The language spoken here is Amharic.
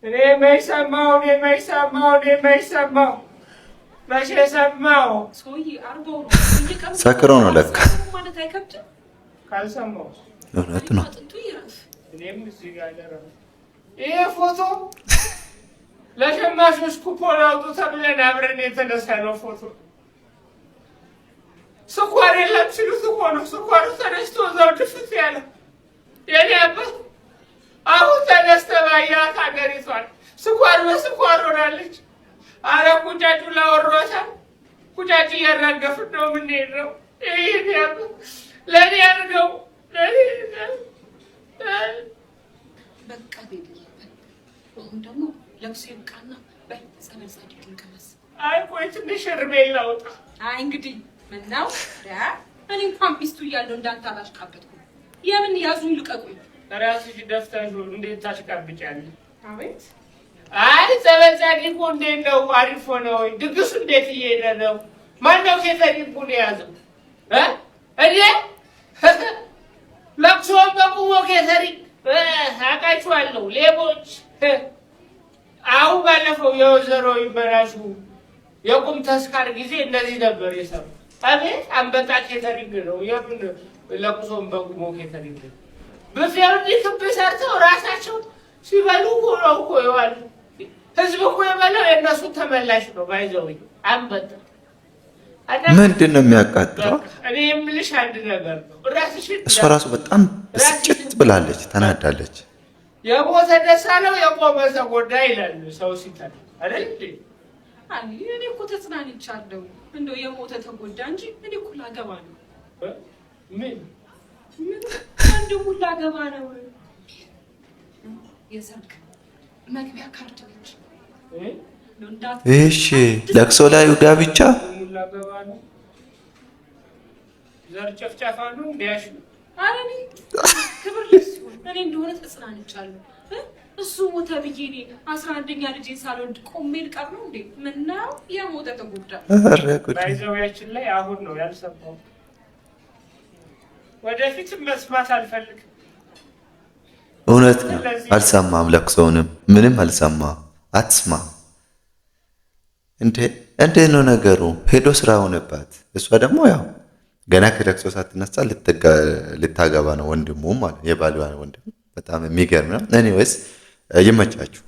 እኔ የማይሰማው መቼ ሰማው? ሰውዬ አርገው ነው ሰክሮ ነው ለካ ማለት አይከብድም። ካልሰማው እውነት ነው። እኔም እዚህ ጋር ደረሰ። ይሄ ፎቶ ለሸማቾች ኩፖን አውጡ ተብለን አብረን የተነሳነው ፎቶ። ስኳር የለም ሲሉት እኮ ነው ስኳሩ ተነስቶ እዛው ድፍት ያለ የኔ አባት። አሁን ተነስተህ ባያት ሀገሪቷን ስኳር በስኳር ሆናለች። አረ ቁጫጩ ላወሮታል። ቁጫጭ እያራገፍን ነው የምንሄደው። ይሄ ለእኔ አድርገው በቃ ቤት አሁን ደግሞ ለብሶ ይብቃና በጸበል ጻድቅ እንቀመስ። አይ ቆይ ትንሽ እርሜ ላውጣ። አይ እንግዲህ ምነው እኔ እንኳን ሚስቱ እያለሁ እንዳንተ አላሽቃበጥኩም። የምን ያዙኝ ልቀቁኝ። ራስሽ ደፍተሽ እንዴት ታሽቃብጫለሽ? አቤት አይ ጸበል ጻድቁ እንዴት ነው? አሪፍ ነው ወይ? ድግሱ እንዴት እየሄደ ነው? ማነው ኬተሪንጉን የያዘው? እኔ ለቅሶውን በቁሞ ኬተሪንግ አውቃችኋለሁ። ሌቦች አሁን ባለፈው የወይዘሮ ይመራሹ የቁም ተስካር ጊዜ እንደዚህ ነበር የሰሩ። አቤት አንበጣ ኬተሪንግ ነው። የምን ለቅሶውን በቁሞ ኬተሪንግ ነው? ብፌው እንዲህ ክብ ሰርተው ራሳቸው ሲበሉ ነው እኮ የዋሉ። ህዝብ እኮ የበላው የእነሱ ተመላሽ ነው። ባይዘውኝ አንበጣ ምንድን ነው የሚያቃጥለው? እኔ የምልሽ አንድ ነገር ነው። እሷ ራሱ በጣም ብስጭት ብላለች፣ ተናዳለች። የሞተ ደስ አለው የቆመ ተጎዳ ይላል ሰው ሲታል አይደል እንዴ? እኔ እኮ ተጽናንቻለሁ። እንደው የሞተ ተጎዳ እንጂ እኔ እኮ ላገባ ነው። ምን አንድ ሙላ ገባ ነው። የሰርግ መግቢያ ካርድ ነች። እሺ ለቅሶ ላይ ጋብቻ ሙላ ገባ ነው። ዘር ጨፍጫፋ ነው እንዲያሽ። ኧረ እኔ ክብር ለሲሆን እኔ እንደሆነ ተጽናንቻለሁ። እሱ ሞተ ብዬ እኔ 11ኛ ልጄን ሳልወልድ ቆሜ ልቀር ነው እንዴ? ምነው የሞተ ተጎዳ። ባይዘውያችን ላይ አሁን ነው ያልሰማው። ወደፊትም መስማት አልፈልግም። እውነት ነው። አልሰማም፣ ለቅሶውንም ምንም አልሰማም። አትስማ እንዴ ነው ነገሩ። ሄዶ ስራ ሆነባት። እሷ ደግሞ ያው ገና ከለቅሶ ሳትነሳ ልታገባ ነው። ወንድሙ ማለት የባሏ ወንድም። በጣም የሚገርም ነው። እኔ ወይስ ይመቻችሁ።